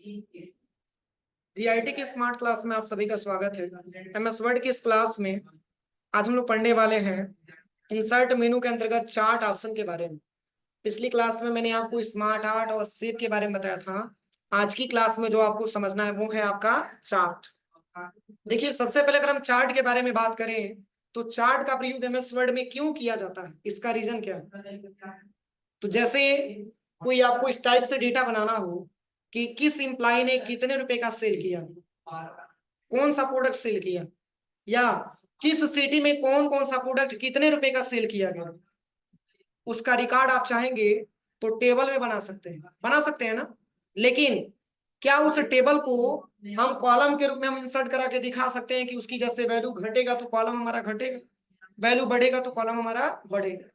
GIT की smart class में आप सभी का स्वागत है। एमएस वर्ड की इस क्लास में आज हम लोग पढ़ने वाले हैं इंसर्ट मेनू के अंतर्गत चार्ट ऑप्शन के बारे में। पिछली क्लास में मैंने आपको स्मार्ट आर्ट और शेप के बारे में बताया था। आज की क्लास में जो आपको समझना है वो है आपका चार्ट। देखिए, सबसे पहले अगर हम चार्ट के बारे में बात करें तो चार्ट का प्रयोग एमएस वर्ड में क्यों किया जाता है, इसका रीजन क्या है। तो जैसे कोई आपको इस टाइप से डेटा बनाना हो कि किस एम्प्लॉय ने कितने रुपए का सेल किया, कौन सा प्रोडक्ट सेल किया, या किस सिटी में कौन कौन सा प्रोडक्ट कितने रुपए का सेल किया गया, उसका रिकॉर्ड आप चाहेंगे तो टेबल में बना सकते हैं ना। लेकिन क्या उस टेबल को हम कॉलम के रूप में हम इंसर्ट करा के दिखा सकते हैं कि उसकी जैसे वैल्यू घटेगा तो कॉलम हमारा घटेगा, वैल्यू बढ़ेगा तो कॉलम हमारा बढ़ेगा।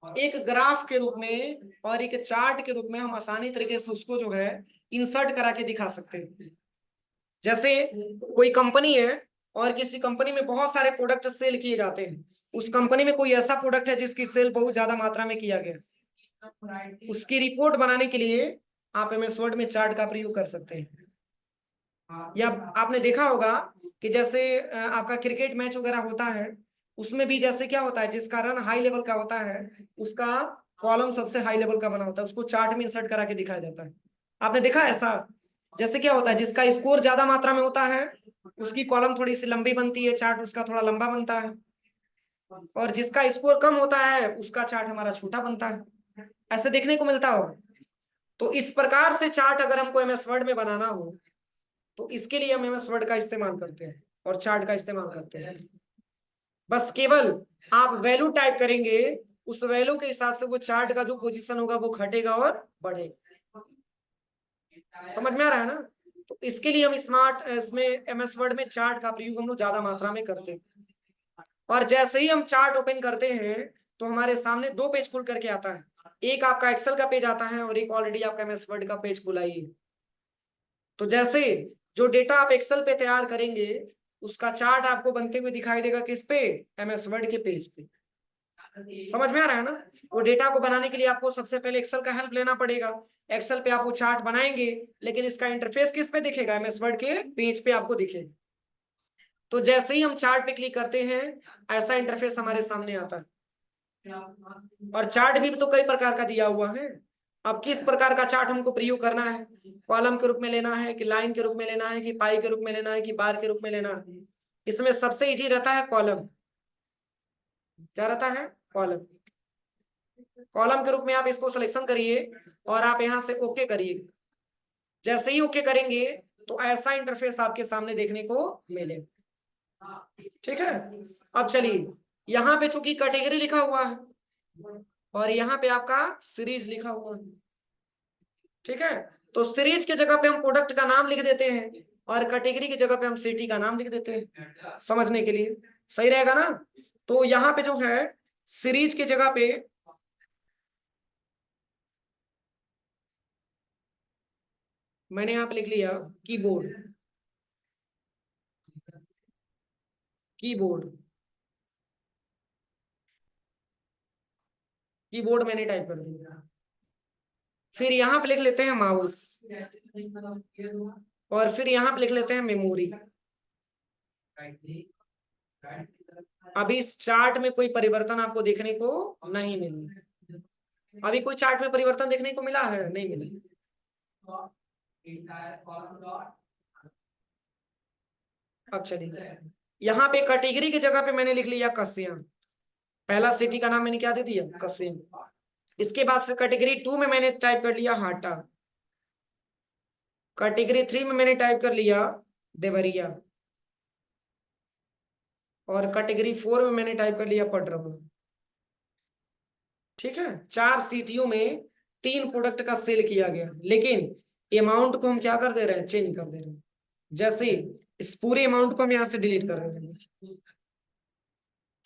एक ग्राफ के रूप में और एक चार्ट के रूप में हम आसानी तरीके से उसको जो है इंसर्ट करा के दिखा सकते हैं। जैसे कोई कंपनी है और किसी कंपनी में बहुत सारे प्रोडक्ट सेल किए जाते हैं, उस कंपनी में कोई ऐसा प्रोडक्ट है जिसकी सेल बहुत ज्यादा मात्रा में किया गया, उसकी रिपोर्ट बनाने के लिए आप एमएस वर्ड में चार्ट का प्रयोग कर सकते हैं। या आपने देखा होगा कि जैसे आपका क्रिकेट मैच वगैरह होता है, उसमें भी जैसे क्या होता है, जिसका रन हाई लेवल का होता है उसका कॉलम सबसे हाई लेवल का बना होता है, उसको चार्ट में इंसर्ट करा के दिखाया जाता है। आपने देखा ऐसा, जैसे क्या होता है, जिसका स्कोर ज्यादा मात्रा में होता है उसकी कॉलम थोड़ी सी लंबी बनती है, चार्ट उसका थोड़ा लंबा बनता है, और जिसका स्कोर कम होता है उसका चार्ट हमारा छोटा बनता है। ऐसे देखने को मिलता होगा। तो इस प्रकार से चार्ट अगर हमको एमएस वर्ड में बनाना हो तो इसके लिए हम एमएस वर्ड का इस्तेमाल करते हैं और चार्ट का इस्तेमाल करते हैं। बस केवल आप वैल्यू टाइप करेंगे, उस वैल्यू के हिसाब से वो चार्ट का जो पोजीशन होगा वो घटेगा और बढ़ेगा। समझ में आ रहा है ना। तो इसके लिए हम इसमें एमएस वर्ड में चार्ट का प्रयोग हम लोग ज्यादा मात्रा में करते हैं। और जैसे ही हम चार्ट ओपन करते हैं तो हमारे सामने दो पेज खुल करके आता है। एक आपका एक्सेल का पेज आता है और एक ऑलरेडी आपका एमएस वर्ड का पेज खुला ही है। तो जैसे जो डेटा आप एक्सेल पे तैयार करेंगे उसका चार्ट आपको बनते हुए दिखाई देगा किस पे, एमएस वर्ड के पेज पे। समझ में आ रहा है ना। वो डेटा को बनाने के लिए आपको सबसे पहले एक्सेल का हेल्प लेना पड़ेगा। एक्सेल पे आप वो चार्ट बनाएंगे, लेकिन इसका इंटरफेस किस पे दिखेगा, एमएस वर्ड के पेज पे आपको दिखेगा। तो जैसे ही हम चार्ट पे क्लिक करते हैं ऐसा इंटरफेस हमारे सामने आता है। और चार्ट भी तो कई प्रकार का दिया हुआ है। अब किस प्रकार का चार्ट हमको प्रयोग करना है, कॉलम के रूप में लेना है कि लाइन के रूप में लेना है कि पाई के रूप में लेना है कि बार के रूप में लेना है। इसमें सबसे इजी रहता है कॉलम। क्या रहता है, कॉलम। कॉलम के रूप में आप इसको सिलेक्शन करिए और आप यहां से ओके करिए। जैसे ही ओके करेंगे तो ऐसा इंटरफेस आपके सामने देखने को मिलेगा। ठीक है। अब चलिए, यहाँ पे चूंकि कैटेगरी लिखा हुआ है और यहाँ पे आपका सीरीज लिखा हुआ है, ठीक है, तो सीरीज की जगह पे हम प्रोडक्ट का नाम लिख देते हैं और कैटेगरी की जगह पे हम सिटी का नाम लिख देते हैं, समझने के लिए सही रहेगा ना। तो यहाँ पे जो है सीरीज की जगह पे मैंने यहाँ पे लिख लिया कीबोर्ड। कीबोर्ड कीबोर्ड मैंने टाइप कर दिया। फिर यहाँ पे लिख लेते हैं माउस, और फिर यहाँ पे लिख लेते हैं मेमोरी। अभी इस चार्ट में कोई परिवर्तन आपको देखने को नहीं मिला। अभी कोई चार्ट में परिवर्तन देखने को मिला है, नहीं मिला। अब चलिए, यहाँ पे कैटेगरी की जगह पे मैंने लिख लिया कस्यम। पहला सिटी का नाम मैंने क्या दे दिया, कस्यम। इसके बाद से कैटेगरी 2 में मैंने टाइप कर लिया हाटा। कैटेगरी 3 में मैंने टाइप कर लिया देवरिया। और कैटेगरी 4 में मैंने टाइप कर लिया पटरबला। ठीक है, 4 सिटियों में 3 प्रोडक्ट का सेल किया गया, लेकिन अमाउंट को हम क्या कर दे रहे हैं, चेंज कर दे रहे हैं। जैसे इस पूरे अमाउंट को हम यहाँ से डिलीट कर दे रहे हैं।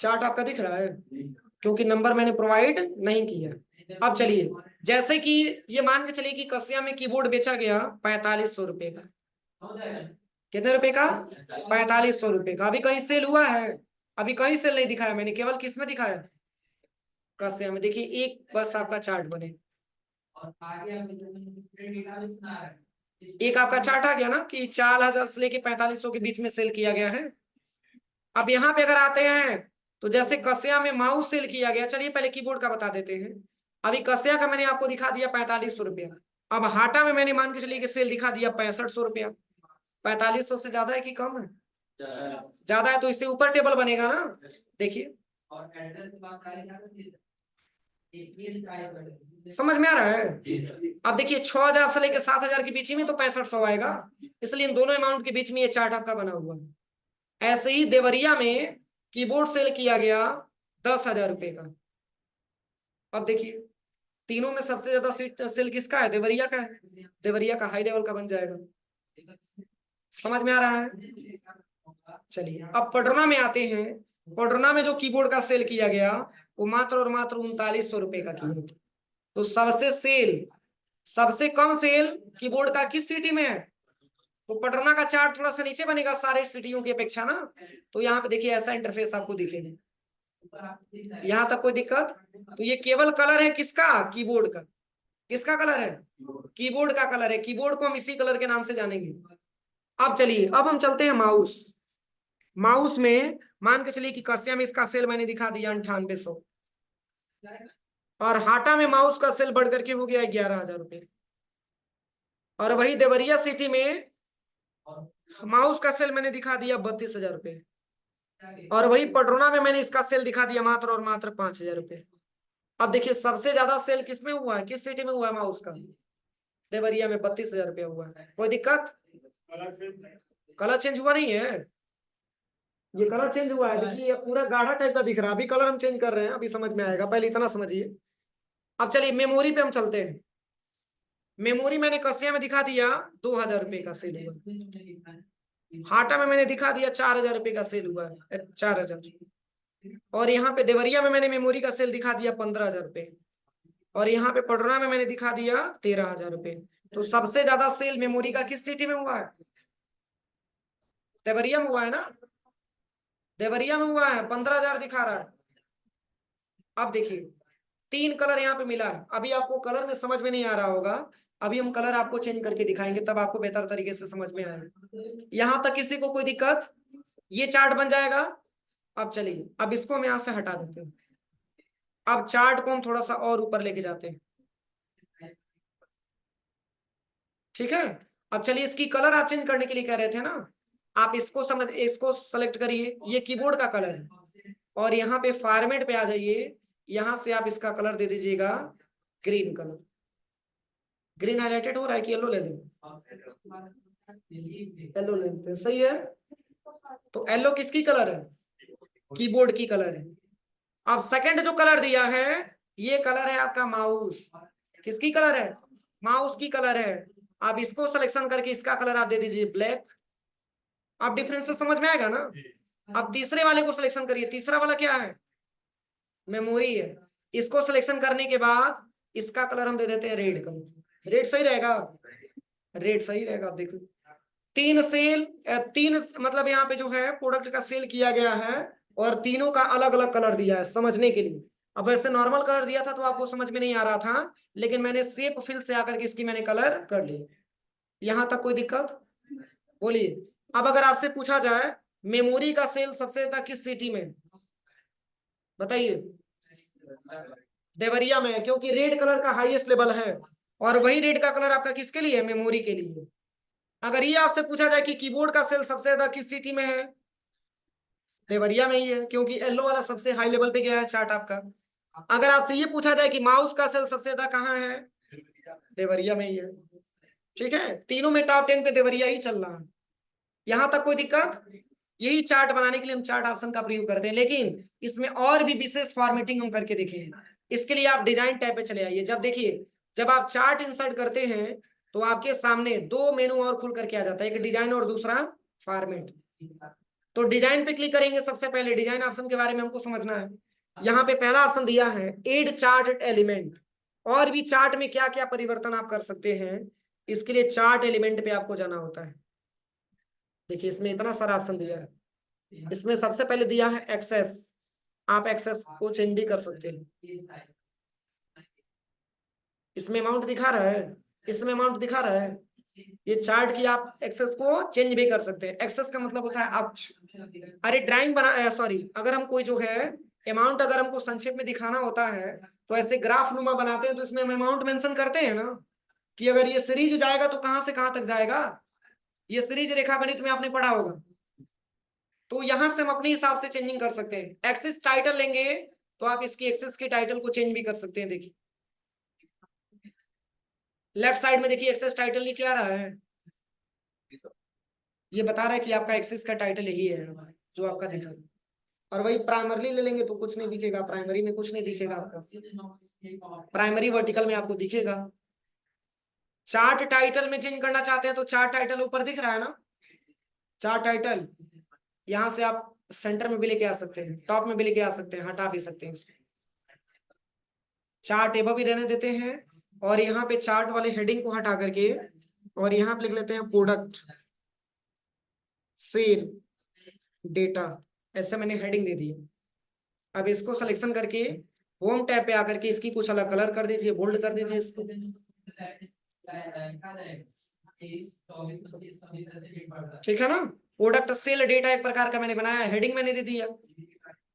चार्ट आपका दिख रहा है क्योंकि नंबर मैंने प्रोवाइड नहीं किया। अब चलिए, जैसे कि ये मान के चलिए कि कसिया में कीबोर्ड बेचा गया 4500 रुपए का। कितने रुपए का, 4500 रुपए का। अभी कहीं सेल हुआ है, अभी कहीं सेल नहीं दिखाया मैंने, केवल किस में दिखाया, कसिया में। देखिए एक बस आपका चार्ट बने, एक आपका चार्ट आ गया ना कि 4000 से लेके 4500 के बीच में सेल किया गया है। अब यहाँ पे अगर आते हैं तो जैसे कस्या में माउस सेल किया गया, चलिए पहले कीबोर्ड का बता देते हैं। अभी कस्या का मैंने आपको दिखा दिया 4500 रुपया। अब हाटा में मैंने मान के चलिए कि सेल दिखा दिया 6500 रुपया। 4500 से ज्यादा है कि कम है? ज्यादा है, तो इससे ऊपर टेबल बनेगा ना। देखिए समझ में आ रहा है? अब देखिए 6000 से लेकर 7000 के बीच में तो 6500 आएगा, इसलिए इन दोनों अमाउंट के बीच में ये चार्ट आपका बना हुआ है। ऐसे ही देवरिया में कीबोर्ड सेल किया गया 10,000 रुपए का। अब देखिए तीनों में सबसे ज्यादा सीट सेल किसका है? देवरिया का है। देवरिया का हाई लेवल का बन जाएगा। समझ में आ रहा है? चलिए अब पटना में आते हैं। पटना में जो कीबोर्ड का सेल किया गया वो मात्र और मात्र 3900 रुपए का किया था। तो सबसे कम सेल कीबोर्ड का किस सिटी में है? तो पटना का चार्ट थोड़ा सा नीचे बनेगा सारे सिटियों की अपेक्षा ना। तो यहाँ पे देखिए ऐसा इंटरफेस आपको दिखेगा। यहाँ तक कोई दिक्कत? तो ये केवल कलर है किसका? कीबोर्ड का। किसका कलर है? कीबोर्ड का कलर है। कीबोर्ड को हम इसी कलर के नाम से जानेंगे। अब चलिए अब हम चलते हैं माउस। माउस में मान के चलिए कि कस्या में इसका सेल मैंने दिखा दिया 9800, और हाटा में माउस का सेल बढ़ करके हो गया 11,000 रुपए। और वही देवरिया सिटी में माउस का सेल मैंने दिखा दिया 32,000 रुपए। और वही पटना में मैंने इसका सेल दिखा दिया मात्र और मात्र 5,000 रुपए। अब देखिए सबसे ज्यादा सेल किस में हुआ है? किस सिटी में हुआ है माउस का? देवरिया में 32,000 रुपया हुआ है। कोई दिक्कत? कलर चेंज हुआ नहीं है? ये कलर चेंज हुआ है। देखिए ये पूरा गाढ़ा टाइप का दिख रहा है। अभी कलर हम चेंज कर रहे हैं, अभी समझ में आएगा, पहले इतना समझिए। अब चलिए मेमोरी पे हम चलते हैं। मेमोरी मैंने कस्या में दिखा दिया 2,000 रुपए का सेल हुआ। हाटा में मैंने दिखा दिया 4,000 रुपए का सेल हुआ है, 4,000। और यहाँ पे देवरिया में मैंने मेमोरी का सेल दिखा दिया 15,000 रुपए। और यहाँ पे पटना में मैंने दिखा दिया 13,000 रुपए। तो सबसे ज्यादा सेल मेमोरी का किस सिटी में हुआ है? देवरिया में हुआ है ना। देवरिया में हुआ है, 15,000 दिखा रहा है। अब देखिए 3 कलर यहाँ पे मिला है। अभी आपको कलर में समझ में नहीं आ रहा होगा, अभी हम कलर आपको चेंज करके दिखाएंगे, तब आपको बेहतर तरीके से समझ में आएगा। यहाँ तक किसी को कोई दिक्कत? ये चार्ट बन जाएगा। अब चलिए अब इसको हम यहाँ से हटा देते हैं। अब चार्ट को हम थोड़ा सा और ऊपर लेके जाते हैं। ठीक है। अब चलिए इसकी कलर आप चेंज करने के लिए कह रहे थे ना, आप इसको सेलेक्ट करिए, ये कीबोर्ड का कलर है। और यहाँ पे फॉर्मेट पे आ जाइए, यहाँ से आप इसका कलर दे दीजिएगा ग्रीन कलर। ग्रीन हाईलाइटेड हो रहा है कि येलो ले लें? येलो ले लेते हैं, सही है। तो येलो किसकी कलर है? कीबोर्ड की कलर है। अब सेकंड जो कलर दिया है ये कलर है आपका माउस। किसकी कलर है? माउस की कलर है। आप इसको सिलेक्शन करके इसका कलर आप दे दीजिए ब्लैक। आप डिफरेंस से समझ में आएगा ना। अब तीसरे वाले को सिलेक्शन करिए। तीसरा वाला क्या है? मेमोरी है। इसको सिलेक्शन करने के बाद इसका कलर हम दे देते हैं रेड कलर। रेड सही रहेगा? रेड सही रहेगा। आप देखो 3 मतलब यहाँ पे जो है प्रोडक्ट का सेल किया गया है, और तीनों का अलग अलग कलर दिया है समझने के लिए। अब वैसे नॉर्मल कलर दिया था तो आपको समझ में नहीं आ रहा था, लेकिन मैंने शेप फिल से आकर के इसकी मैंने कलर कर ली। यहाँ तक कोई दिक्कत? बोलिए। अब अगर आपसे पूछा जाए मेमोरी का सेल सबसे ज्यादा किस सिटी में, बताइए। देवरिया में है, क्योंकि रेड कलर का हाईएस्ट लेवल है। और वही रेड का कलर आपका किसके लिए है? मेमोरी के लिए। अगर ये आपसे पूछा जाए कि कीबोर्ड का सेल सबसे ज्यादा किस सिटी में है, देवरिया में ही है, क्योंकि येलो वाला सबसे हाई लेवल पे गया है चार्ट आपका। अगर आपसे ये पूछा जाए कि माउस का सेल सबसे ज्यादा कहाँ है, देवरिया में ही है। ठीक है, तीनों में टॉप 10 पे देवरिया ही चल रहा है। यहां तक कोई दिक्कत? यही चार्ट बनाने के लिए हम चार्ट ऑप्शन का प्रयोग करते हैं, लेकिन इसमें और भी विशेष फॉर्मेटिंग हम करके देखेंगे। इसके लिए आप डिजाइन टैब पे चले आइए। जब देखिए जब आप चार्ट इंसर्ट करते हैं तो आपके सामने 2 मेनू और खुल करके आ जाता है, एक डिजाइन और दूसरा फॉर्मेट। तो डिजाइन पे क्लिक करेंगे। सबसे पहले डिजाइन ऑप्शन के बारे में हमको समझना है। यहाँ पे पहला ऑप्शन दिया है एड चार्ट एलिमेंट। और भी चार्ट में क्या क्या परिवर्तन आप कर सकते हैं, इसके लिए चार्ट एलिमेंट पे आपको जाना होता है। देखिए इसमें इतना सारा ऑप्शन दिया है। इसमें सबसे पहले दिया है एक्सेस। आप एक्सेस को चेंज भी कर सकते हैं। इसमें अमाउंट दिखा रहा है, इसमें अमाउंट दिखा रहा है। ये चार्ट की आप एक्सेस को चेंज भी कर सकते हैं। एक्सेस का मतलब होता है आप, अरे ड्राइंग बना, सॉरी, अगर हम कोई जो है अमाउंट अगर हमको संक्षेप में दिखाना होता है तो ऐसे ग्राफ नुमा बनाते हैं, तो इसमें हम अमाउंट मेंशन करते हैं ना कि अगर ये सीरीज जाएगा तो कहां से कहां तक जाएगा। ये सीरीज रेखागणित में आपने पढ़ा होगा। तो यहां से हम अपने हिसाब से चेंजिंग कर सकते हैं। एक्सेस टाइटल लेंगे तो आप इसकी एक्सेस के टाइटल को चेंज भी कर सकते हैं। देखिए लेफ्ट साइड में देखिए एक्सेस टाइटल लिख के आ रहा है, ये बता रहा है कि आपका एक्सेस का टाइटल यही है जो आपका दिखा। और वही प्राइमरी ले लेंगे तो कुछ नहीं दिखेगा, प्राइमरी में कुछ नहीं दिखेगा आपका, प्राइमरी वर्टिकल में आपको दिखेगा। चार्ट टाइटल में चेंज करना चाहते हैं तो चार्ट टाइटल ऊपर दिख रहा है ना, चार्ट टाइटल यहां से आप सेंटर में भी लेके आ सकते हैं, टॉप में भी लेके आ सकते हैं, हटा भी सकते हैं इसको। चार्ट एबव भी रहने देते हैं और यहाँ पे चार्ट वाले हेडिंग को हटा करके और यहाँ पे लिख लेते हैं प्रोडक्ट सेल डेटा, ऐसे मैंने हेडिंग दे दी। अब इसको सिलेक्शन करके होम टैब पे आकर के इसकी कुछ अलग कलर कर दीजिए, बोल्ड कर दीजिए इसको। ठीक है ना, प्रोडक्ट सेल डेटा एक प्रकार का मैंने बनाया, हेडिंग मैंने दे दिया।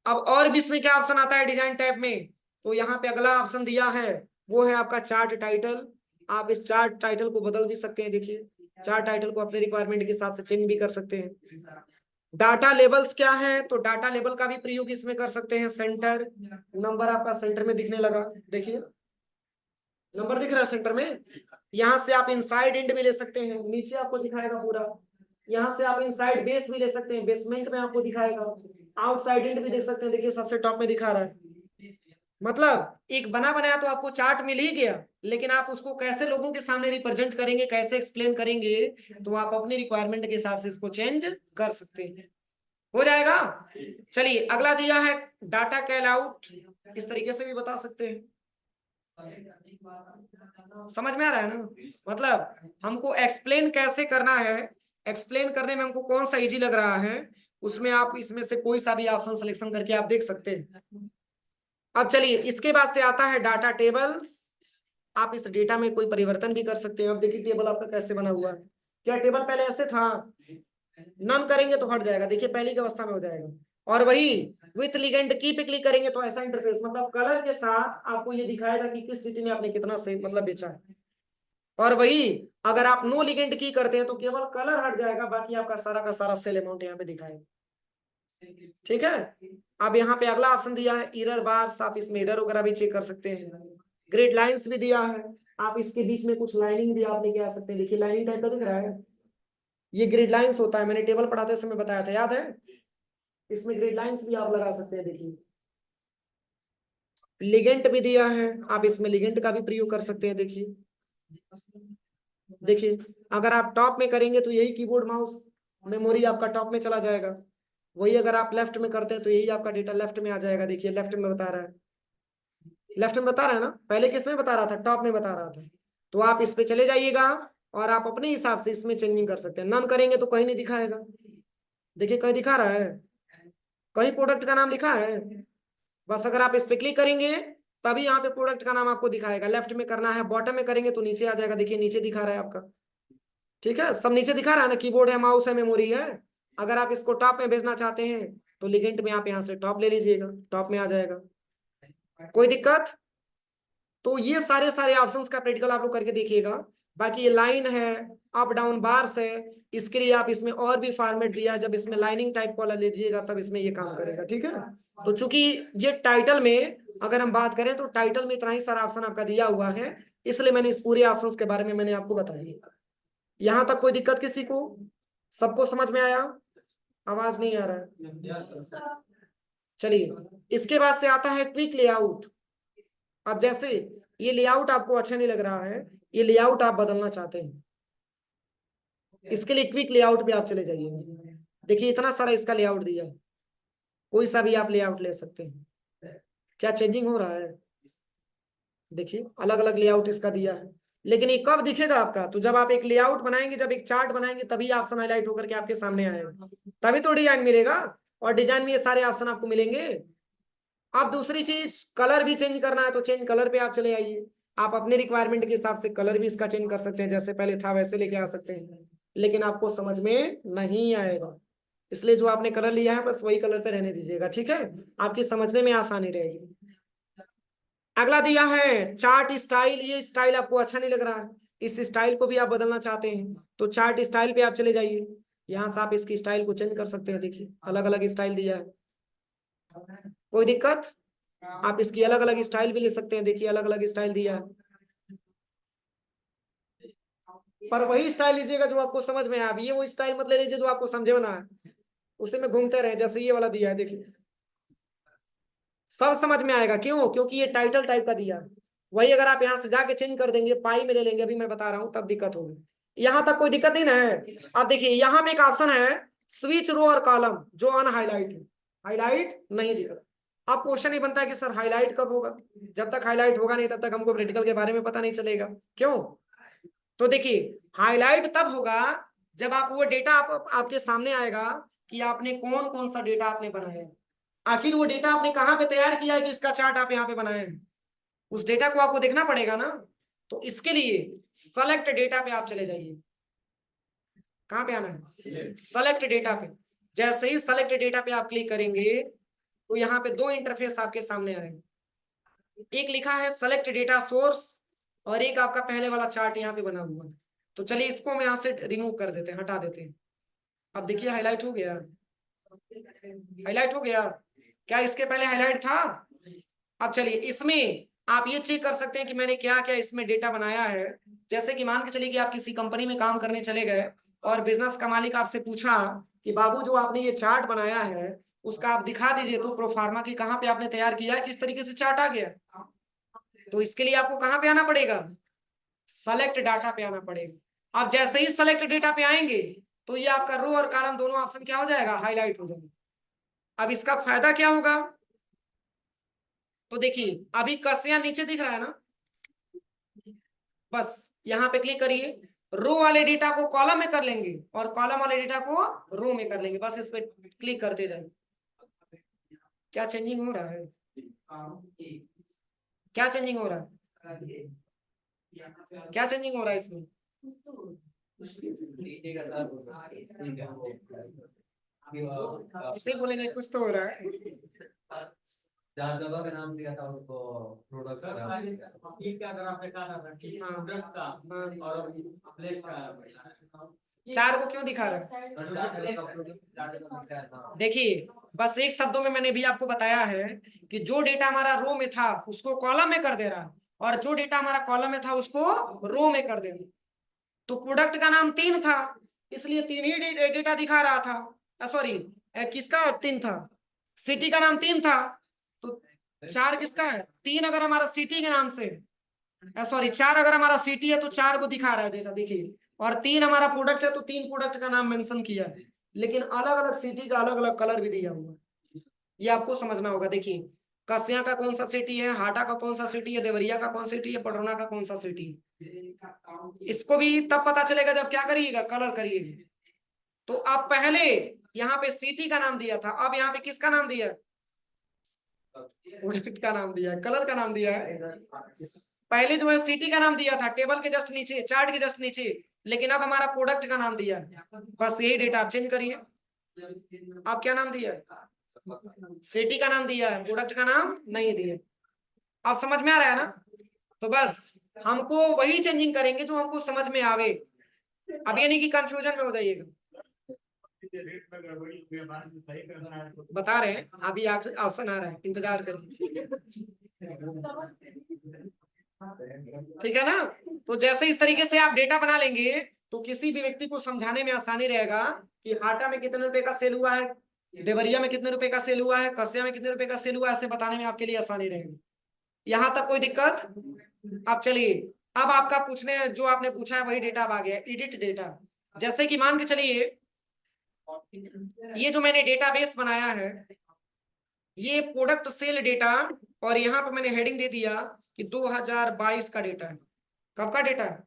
अब और भी इसमें क्या ऑप्शन आता है डिजाइन टैब में, तो यहाँ पे अगला ऑप्शन दिया है वो है आपका चार्ट टाइटल। आप इस चार्ट टाइटल को बदल भी सकते हैं। देखिए चार्ट टाइटल को अपने रिक्वायरमेंट के हिसाब से चेंज भी कर सकते हैं। डाटा लेबल्स क्या है, तो डाटा लेबल का भी प्रयोग इसमें कर सकते हैं। सेंटर नंबर आपका सेंटर में दिखने लगा, देखिए नंबर दिख रहा है सेंटर में। यहाँ से आप इनसाइड एंड भी ले सकते हैं, नीचे आपको दिखाएगा पूरा। यहाँ से आप इनसाइड बेस भी ले सकते हैं, बेसमेंट में आपको दिखाएगा। आउटसाइड एंड भी देख सकते हैं, देखिए सबसे टॉप में दिखा रहा है। मतलब एक बना बनाया तो आपको चार्ट मिल ही गया, लेकिन आप उसको कैसे लोगों के सामने रिप्रेजेंट करेंगे, कैसे एक्सप्लेन करेंगे, तो आप अपने रिक्वायरमेंट के हिसाब से इसको चेंज कर सकते हैं। हो जाएगा। चलिए अगला दिया है डाटा कैल आउट, इस तरीके से भी बता सकते हैं। समझ में आ रहा है ना, मतलब हमको एक्सप्लेन कैसे करना है, एक्सप्लेन करने में हमको कौन सा इजी लग रहा है, उसमें आप इसमें से कोई सा भी ऑप्शन सिलेक्शन करके आप देख सकते हैं। अब चलिए इसके बाद से आता है डाटा टेबल्स। आप इस डेटा में कोई परिवर्तन भी कर सकते हैं। अब देखिए टेबल आपका कैसे बना हुआ है, क्या टेबल पहले ऐसे था, नन करेंगे तो हट जाएगा, देखिए पहली की अवस्था में हो जाएगा। और वही विथ लिगेंड की पे क्लिक करेंगे तो ऐसा इंटरफेस, मतलब कलर के साथ आपको ये दिखाएगा कि किस सिटी में आपने कितना से मतलब बेचा है। और वही अगर आप नो लिगेंड की करते हैं तो केवल कलर हट जाएगा, बाकी आपका सारा का सारा सेल अमाउंट यहाँ पे दिखाएगा। ठीक है, अब यहाँ पे अगला ऑप्शन दिया है एरर बार्स, आप इसमें एरर वगैरह भी चेक कर सकते हैं। ग्रिड लाइंस भी दिया है, आप इसके बीच में कुछ लाइनिंग भी आप लेके आ सकते हैं। देखिए लाइनिंग टाइप का दिख रहा है, ये ग्रिड लाइंस होता है, मैंने टेबल पढ़ाते समय बताया था, याद है। इसमें ग्रिड लाइंस भी आप लगा सकते हैं। देखिए लिगेंट भी दिया है, आप इसमें लिगेंट का भी प्रयोग कर सकते हैं। देखिए देखिए अगर आप टॉप में करेंगे तो यही कीबोर्ड माउस मेमोरी आपका टॉप में चला जाएगा, वही अगर आप लेफ्ट में करते हैं तो यही आपका डेटा लेफ्ट में आ जाएगा। देखिए लेफ्ट में बता रहा है, लेफ्ट में बता रहा है ना, पहले किस में बता रहा था, टॉप में बता रहा था। तो आप इस पे चले जाइएगा और आप अपने हिसाब से इसमें चेंजिंग कर सकते हैं। नन करेंगे तो कहीं नहीं दिखाएगा, देखिए कहीं दिखा रहा है, कहीं प्रोडक्ट का नाम लिखा है। बस अगर आप इस पे क्लिक करेंगे तभी यहाँ पे प्रोडक्ट का नाम आपको दिखाएगा। लेफ्ट में करना है, बॉटम में करेंगे तो नीचे आ जाएगा, देखिए नीचे दिखा रहा है आपका। ठीक है, सब नीचे दिखा रहा है ना, कीबोर्ड है, माउस है, मेमोरी है। अगर आप इसको टॉप में भेजना चाहते हैं तो लिगेंट में आप यहाँ से टॉप ले लीजिएगा, टॉप में आ जाएगा, कोई दिक्कत। तो ये सारे सारे ऑप्शंस का प्रैक्टिकल आप लोग करके देखिएगा। बाकी ये लाइन है, अप डाउन बार्स है, इसके लिए आप इसमें और भी फॉर्मेट दिया है, जब इसमें लाइनिंग टाइप वाला लीजिएगा तब इसमें ये काम करेगा। ठीक है, तो चूंकि ये टाइटल में अगर हम बात करें तो टाइटल में इतना ही सारा ऑप्शन आपका दिया हुआ है, इसलिए मैंने इस पूरे ऑप्शंस के बारे में मैंने आपको बताया। यहाँ तक कोई दिक्कत किसी को, सबको समझ में आया, आवाज नहीं आ रहा है। चलिए इसके बाद से आता है क्विक लेआउट। अब जैसे ये लेआउट आपको अच्छा नहीं लग रहा है, ये लेआउट आप बदलना चाहते हैं, इसके लिए क्विक लेआउट पे आप चले जाइए। देखिए इतना सारा इसका लेआउट दिया है, कोई सा भी आप लेआउट ले सकते हैं। क्या चेंजिंग हो रहा है, देखिए अलग अलग लेआउट इसका दिया है। लेकिन ये कब दिखेगा आपका, तो जब आप एक लेआउट बनाएंगे, जब एक चार्ट बनाएंगे तभी ऑप्शन हाईलाइट होकर के आपके सामने आएगा, तभी तो डिजाइन मिलेगा। और डिजाइन में ये सारे ऑप्शन आपको मिलेंगे। अब दूसरी चीज कलर भी चेंज करना है तो चेंज कलर पे आप चले आइए। आप अपने रिक्वायरमेंट के हिसाब से कलर भी इसका चेंज कर सकते हैं, जैसे पहले था वैसे लेके आ सकते हैं, लेकिन आपको समझ में नहीं आएगा। इसलिए जो आपने कलर लिया है बस वही कलर पे रहने दीजिएगा, ठीक है, आपकी समझने में आसानी रहेगी। अगला दिया है चार्ट स्टाइल। ये स्टाइल आपको अच्छा नहीं लग रहा है, इस स्टाइल को भी आप बदलना चाहते हैं तो चार्ट स्टाइल पे आप चले जाइए, यहाँ से आप इसकी स्टाइल को चेंज कर सकते हैं। देखिए अलग अलग स्टाइल दिया है, कोई दिक्कत? आप इसकी अलग अलग स्टाइल भी ले सकते हैं, देखिए अलग अलग स्टाइल दिया है, पर वही स्टाइल लीजिएगा जो आपको समझ में आए। ये वो स्टाइल मत ले लीजिए जो आपको समझे ना है, उसी में घूमते रहे, जैसे ये वाला दिया है देखिए, सब समझ में आएगा। क्यों? क्योंकि ये टाइटल टाइप का दिया है। वही अगर आप यहाँ से जाके चेंज कर देंगे, पाई में ले लेंगे, अभी मैं बता रहा हूँ, तब दिक्कत होगी। यहाँ तक कोई दिक्कत नहीं ना है? अब देखिए यहाँ पे एक ऑप्शन है स्विच रो और कॉलम, जो अनहाईलाइट है, हाईलाइट नहीं दिखा। अब क्वेश्चन ही बनता है कि सर हाईलाइट कब होगा? जब तक हाईलाइट होगा नहीं तब तक हमको प्रैक्टिकल के बारे में पता नहीं चलेगा। क्यों? तो देखिए हाईलाइट तब होगा जब आप वो डेटा आपके सामने आएगा कि आपने कौन कौन सा डेटा आपने बनाया है। आखिर वो डेटा आपने कहाँ पे तैयार किया है कि इसका चार्ट आप यहाँ पे बनाए हैं, उस डेटा को आपको देखना पड़ेगा ना। तो इसके लिए सेलेक्ट डेटा पे आप चले जाइए। कहाँ पे आना है? सेलेक्ट डेटा पे। जैसे ही सेलेक्ट डेटा पे आप क्लिक करेंगे तो यहाँ पे दो इंटरफेस आपके सामने आएगा, एक लिखा है सेलेक्ट डेटा सोर्स और एक आपका पहले वाला चार्ट यहाँ पे बना हुआ है। तो चलिए इसको हम यहाँ से रिमूव कर देते हैं, हटा देते हैं। अब देखिए हाईलाइट हो गया, हाईलाइट हो गया। क्या इसके पहले हाईलाइट था? अब चलिए इसमें आप ये चेक कर सकते हैं कि मैंने क्या क्या इसमें डेटा बनाया है। जैसे कि मान के चलिए कि आप किसी कंपनी में काम करने चले गए और बिजनेस का मालिक आपसे पूछा कि बाबू जो आपने ये चार्ट बनाया है उसका आप दिखा दीजिए, तो प्रोफार्मा की कहाँ पे आपने तैयार किया है, किस तरीके से चार्ट आ गया। तो इसके लिए आपको कहाँ पे आना पड़ेगा? सेलेक्ट डाटा पे आना पड़ेगा। आप जैसे ही सेलेक्ट डेटा पे आएंगे तो ये आपका रो और कॉलम दोनों ऑप्शन क्या हो जाएगा? हाईलाइट हो जाएगा। अब इसका फायदा क्या होगा? तो देखिए अभी कसिया नीचे दिख रहा है ना, बस यहाँ पे क्लिक करिए, रो वाले डेटा को कॉलम में कर लेंगे और कॉलम वाले डेटा को रो में कर लेंगे, बस इस पे क्लिक करते जाए। क्या चेंजिंग हो रहा है? क्या चेंजिंग हो रहा है? क्या चेंजिंग हो रहा है इसमें? ऐसे ही बोलेंगे कुछ तो हो रहा है। चार जगह का नाम दिया था उसको, प्रोडक्ट का ठीक है, अगर आपने कहा था कि प्रोडक्ट का और प्लेस का, चार को क्यों दिखा रहा है? देखिए बस एक शब्दों में मैंने भी आपको बताया है कि जो डेटा हमारा रो में था उसको कॉलम में कर दे रहा है और जो डेटा हमारा कॉलम में था उसको रो में कर दे रहा है। तो प्रोडक्ट का नाम 3 था इसलिए 3 ही डेटा दिखा रहा था। सॉरी, किसका 3 था? सिटी का नाम 3 था, तो 4 किसका है? 3 अगर हमारा सिटी के नाम से, सॉरी 4 अगर हमारा सिटी है तो 4 को दिखा रहा है डेटा, देखिए। और 3 हमारा प्रोडक्ट है तो 3 प्रोडक्ट का नाम मेंशन किया है, लेकिन अलग अलग सिटी का अलग अलग कलर भी दिया हुआ है। ये आपको समझना होगा। देखिए कसिया का कौन सा सिटी है, हाटा का कौन सा सिटी है, देवरिया का कौन सिटी है, पटरौना का कौन सा सिटी है, इसको भी तब पता चलेगा जब क्या करिएगा? कलर करिएगा। तो अब पहले यहाँ पे सिटी का नाम दिया था, अब यहाँ पे किसका नाम दिया? प्रोडक्ट का नाम दिया है, कलर का नाम दिया है। पहले जो है सिटी का नाम दिया था टेबल के जस्ट नीचे, चार्ट के जस्ट नीचे, लेकिन अब हमारा प्रोडक्ट का नाम दिया है। बस यही डेटा आप चेंज करिए। आप क्या नाम दिया है? सिटी का नाम दिया है, प्रोडक्ट का नाम नहीं दिया। आप समझ में आ रहा है ना? तो बस हमको वही चेंजिंग करेंगे जो हमको समझ में आवे। अब ये नहीं कि कंफ्यूजन में हो जाइएगा। बता रहे हैं अभी ऑप्शन आ रहा है, इंतजार करिए। ठीक है ना? तो जैसे इस तरीके से आप डेटा बना लेंगे तो किसी भी व्यक्ति को समझाने में आसानी रहेगा कि हाटा में कितने रुपए का सेल हुआ है, देवरिया में कितने रुपए का सेल हुआ है, कसिया में कितने रुपए का सेल हुआ है, ऐसे बताने में आपके लिए आसानी रहेगी। यहाँ तक कोई दिक्कत? अब चलिए, अब आपका पूछने जो आपने पूछा है वही डेटा अब आ गया, एडिट डेटा। जैसे कि मान के चलिए ये जो मैंने डेटाबेस बनाया है ये प्रोडक्ट सेल डेटा, और यहाँ पे मैंने हेडिंग दे दिया कि 2022 का डेटा है। कब का डेटा है?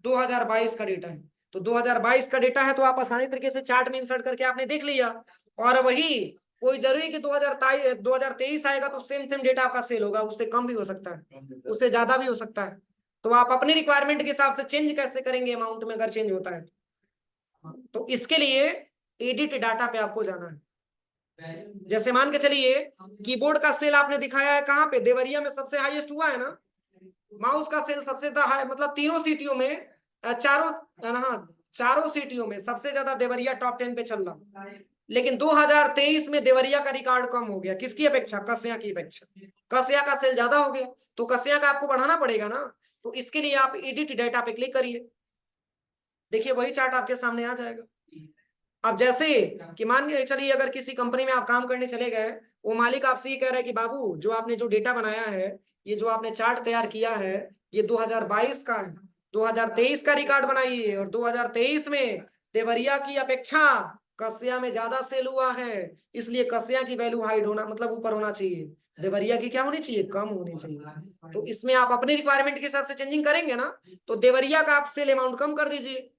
2022 का डेटा है। तो 2022 का डेटा है तो आप आसानी तरीके से चार्ट में इंसर्ट करके आपने देख लिया। और वही कोई जरूरी कि 2023 आएगा तो सेम सेम डेटा आपका सेल होगा? उससे कम भी हो सकता है, उससे ज्यादा भी हो सकता है। तो आप अपनी रिक्वायरमेंट के हिसाब से चेंज कैसे करेंगे अमाउंट में अगर चेंज होता है? तो इसके लिए एडिट डाटा पे आपको जाना है। जैसे मान के चलिए कीबोर्ड का सेल आपने दिखाया है कहाँ पे, देवरिया में सबसे हाईएस्ट हुआ है ना। माउस का सेल सबसे हाई, मतलब तीनों सिटियों में चारों सिटियों में सबसे ज्यादा देवरिया टॉप 10 पे चल रहा। लेकिन 2023 में देवरिया का रिकॉर्ड कम हो गया, किसकी अपेक्षा? कस्या की अपेक्षा। कस्या का सेल ज्यादा हो गया, तो कस्या का आपको बढ़ाना पड़ेगा ना। तो इसके लिए आप एडिट डाटा पे क्लिक करिए, देखिए वही चार्ट आपके सामने आ जाएगा। अब जैसे कि मान के चलिए अगर किसी कंपनी में आप काम करने चले गए, वो मालिक आपसे ये कह रहा है कि बाबू जो आपने जो डेटा बनाया है, ये जो आपने चार्ट तैयार किया है, ये 2022 का है, 2023 का रिकॉर्ड बनाइए, और 2023 में देवरिया की अपेक्षा कस्या में ज्यादा सेल हुआ है, इसलिए कस्या की वैल्यू हाइड होना मतलब ऊपर होना चाहिए, देवरिया की क्या होनी चाहिए? कम होनी चाहिए। तो इसमें आप अपने रिक्वायरमेंट के हिसाब से चेंजिंग करेंगे ना, तो देवरिया का आप सेल अमाउंट कम कर दीजिए।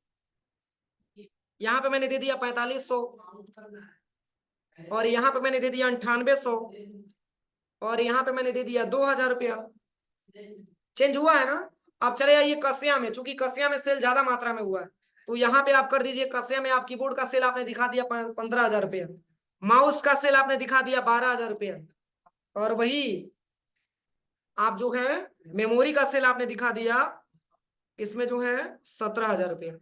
यहाँ पे मैंने दे दिया 4500, और यहाँ पे मैंने दे दिया 9800, और यहाँ पे मैंने दे दिया 2000 रुपया। चेंज हुआ है ना। अब चले आइए कस्या में, चूंकि कस्या में सेल ज्यादा मात्रा में हुआ है, तो यहाँ पे आप कर दीजिए कस्या में आप कीबोर्ड का सेल आपने दिखा दिया 15,000 रुपया, माउस का सेल आपने दिखा दिया 12,000 रुपया, और वही आप जो है मेमोरी का सेल आपने दिखा दिया इसमें जो है 17,000 रुपया।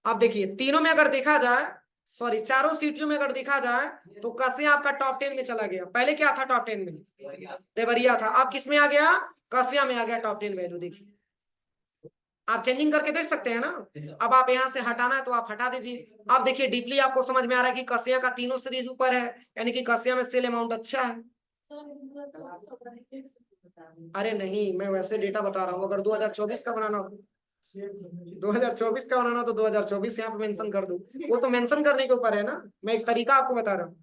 अब देखिए तीनों में अगर देखा जाए, सॉरी चारों सीटियों में अगर देखा जाए, तो कस्या आपका टॉप 10 में चला गया। पहले क्या था टॉप 10 में? देवरिया था। अब किस में आ गया? कस्या में आ गया टॉप 10 वैल्यू। देखिए आप चेंजिंग करके देख सकते हैं ना। अब आप यहाँ से हटाना है तो आप हटा दीजिए। अब देखिए डीपली आपको समझ में आ रहा है कि कस्या का तीनों सीरीज ऊपर है, यानी कि कस्या में सेल अमाउंट अच्छा है। अरे नहीं, मैं वैसे डेटा बता रहा हूँ। अगर 2024 का बनाना हो, 2024 का बनाना तो 2024 यहाँ पे मेंशन कर दूं, वो तो मेंशन करने के ऊपर है ना, मैं एक तरीका आपको बता रहा हूँ।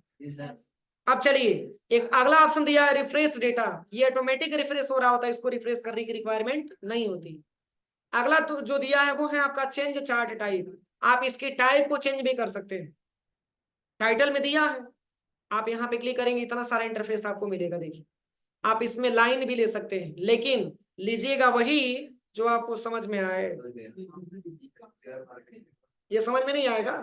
अब चलिए एक अगला ऑप्शन दिया है रिफ्रेश डेटा, ये ऑटोमेटिक रिफ्रेश हो रहा होता है, इसको रिफ्रेश करने की रिक्वायरमेंट नहीं होती। अगला तो जो दिया है वो है आपका चेंज चार्ट टाइप, आप इसकी टाइप को चेंज भी कर सकते हैं। टाइटल में दिया है, आप यहाँ पे क्लिक करेंगे इतना सारा इंटरफेस आपको मिलेगा। देखिए आप इसमें लाइन भी ले सकते हैं, लेकिन लीजिएगा वही जो आपको समझ में आए। ये समझ में नहीं आएगा,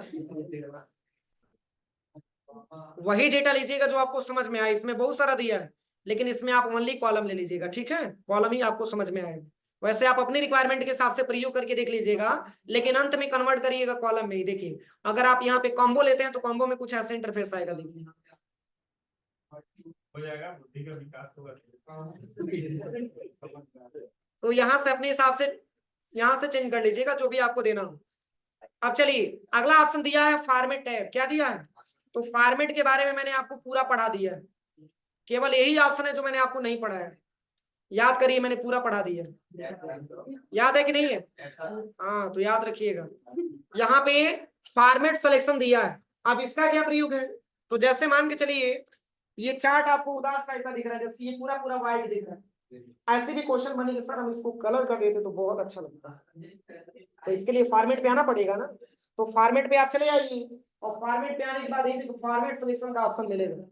वही डेटा लीजिएगा जो आपको समझ में आए। इसमें बहुत सारा दिया है, लेकिन इसमें आप ओनली कॉलम ले लीजिएगा, ठीक है? कॉलम ही आपको समझ में आएगा। वैसे आप अपनी रिक्वायरमेंट के हिसाब से प्रयोग करके देख लीजिएगा, लेकिन अंत में कन्वर्ट करिएगा कॉलम में ही। देखिए अगर आप यहाँ पे कॉम्बो लेते हैं तो कॉम्बो में कुछ ऐसे इंटरफेस आएगा। देखिए हो जाएगा, बुद्धि का विकास होगा। तो यहाँ से अपने हिसाब से यहाँ से चेंज कर लीजिएगा जो भी आपको देना हो। अब चलिए अगला ऑप्शन दिया है फॉर्मेट टैब। क्या दिया है? तो फॉर्मेट के बारे में मैंने आपको पूरा पढ़ा दिया है, केवल यही ऑप्शन है जो मैंने आपको नहीं पढ़ा है। याद करिए मैंने पूरा पढ़ा दिया, याद है कि नहीं है? हाँ तो याद रखिएगा। यहाँ पे फॉर्मेट सिलेक्शन दिया है। अब इसका क्या प्रयोग है? तो जैसे मान के चलिए ये चार्ट आपको उदास टाइप का दिख रहा है, जैसे ये पूरा पूरा व्हाइट दिख रहा है, ऐसे भी क्वेश्चन बनेंगे सर हम इसको कलर कर देते तो बहुत अच्छा लगता है। तो इसके लिए फॉर्मेट पे आना पड़ेगा ना। तो फॉर्मेट पे आप चले आइए, और फॉर्मेट पे आने के बाद एक फॉर्मेट सिलेक्शन का ऑप्शन मिलेगा।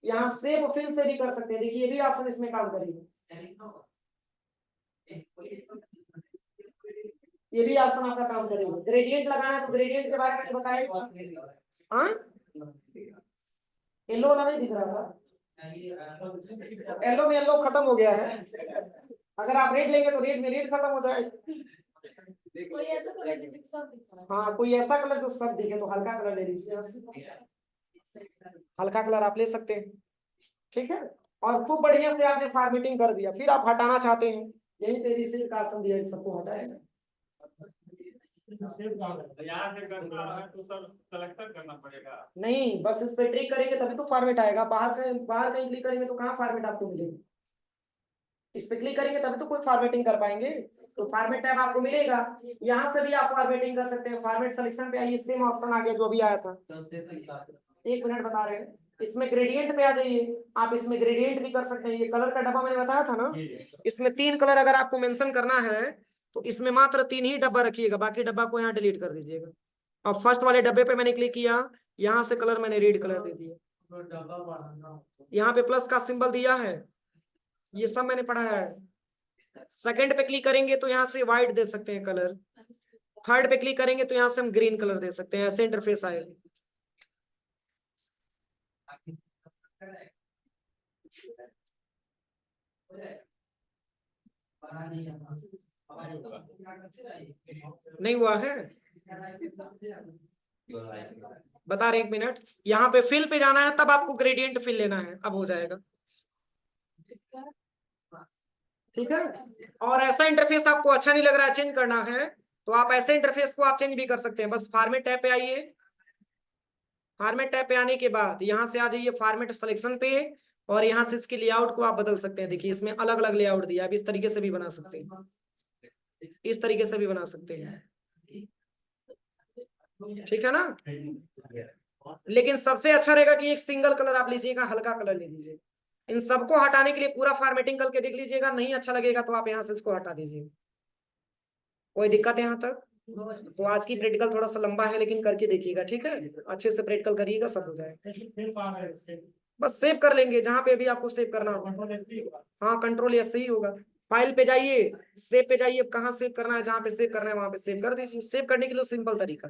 यहाँ सेव फिल से भी कर सकते हैं, देखिए ये भी ऑप्शन इसमें काम करेगा। ये भी ऑप्शन आपका काम करेगा। ग्रेडियंट लगाना है तो ग्रेडियंट के बारे में बताएगा। हाँ येलो वाला नहीं दिख रहा था, येलो में येलो खत्म हो गया है। अगर आप रेड लेंगे तो रेड में रेड खत्म हो जाएगा। कोई ऐसा कलर जो सब दिखता है। हाँ कोई ऐसा कलर जो सब दिखे तो हल्का कलर ले लीजिए, हल्का कलर आप ले सकते हैं, ठीक है? और खूब बढ़िया से आपने फॉर्मेटिंग कर दिया, फिर आप हटाना चाहते हैं, यही पे रिसीव का ऑप्शन दिया, इस सबको हटाएगा। यहाँ से करना है तो सब सेलेक्शन करना पड़ेगा। नहीं बस इस पे क्लिक करेंगे तभी तो फॉर्मेट आएगा, बाहर कहीं क्लिक करेंगे तो कहाँ फॉर्मेट आपको मिलेगा? इस पे क्लिक करेंगे तभी तो कोई फॉर्मेटिंग कर पाएंगे। तो फॉर्मेट टैब आपको मिलेगा, यहाँ से भी आप फॉर्मेटिंग कर सकते हैं। फॉर्मेट सिलेक्शन पे आइए, सेम ऑप्शन आ गया जो भी आया था। एक मिनट बता रहे हैं, इसमें ग्रेडियंट पे आ जाइए, आप इसमें ग्रेडियंट भी कर सकते हैं। ये कलर का डब्बा मैंने बताया था ना, इसमें 3 कलर अगर आपको मेंशन करना है तो इसमें मात्र 3 ही डब्बा रखिएगा, बाकी डब्बा को यहाँ डिलीट कर दीजिएगा। और फर्स्ट वाले डब्बे पे मैंने क्लिक किया, यहाँ से कलर मैंने रेड कलर दे दिया। यहाँ पे प्लस का सिंबल दिया है, ये सब मैंने पढ़ा है। सेकंड पे क्लिक करेंगे तो यहाँ से व्हाइट दे सकते हैं कलर, थर्ड पे क्लिक करेंगे तो यहाँ से हम ग्रीन कलर दे सकते हैं, ऐसे इंटरफेस आएगा। नहीं हुआ है, बता रहे 1 मिनट। यहाँ पे फिल पे जाना है, तब आपको ग्रेडियंट फिल लेना है, अब हो जाएगा। ठीक है, और ऐसा इंटरफेस आपको अच्छा नहीं लग रहा है, चेंज करना है, तो आप ऐसे इंटरफेस को आप चेंज भी कर सकते हैं। बस फॉर्मेट टैब पे आइए, फॉर्मेट टैब पे आने के बाद यहाँ से आ जाइए फॉर्मेट सिलेक्शन पे, और यहाँ से इसके लेआउट को आप बदल सकते हैं। देखिए इसमें अलग अलग लेआउट दिया, आप इस तरीके से भी बना सकते हैं, इस तरीके से भी बना सकते हैं। ठीक है ना, लेकिन सबसे अच्छा रहेगा कि एक सिंगल कलर आप लीजिएगा, हल्का कलर ले लीजिए। इन सबको हटाने के लिए पूरा फॉर्मेटिंग करके देख लीजिएगा, नहीं अच्छा लगेगा तो आप यहाँ से इसको हटा दीजिए। कोई दिक्कत है यहाँ तक? तो आज की प्रैक्टिकल थोड़ा सा लंबा है, लेकिन करके देखिएगा, ठीक है, अच्छे से प्रैक्टिकल करिएगा, सब हो जाएगा। बस सेव कर लेंगे जहां पे भी आपको सेव करना होगा। हाँ, कंट्रोल एस ही होगा। फाइल पे जाइए, सेव पे जाइए, कहाँ सेव करना है, जहां पे सेव करना है वहां पे सेव कर दीजिए। सेव करने के लिए सिंपल तरीका।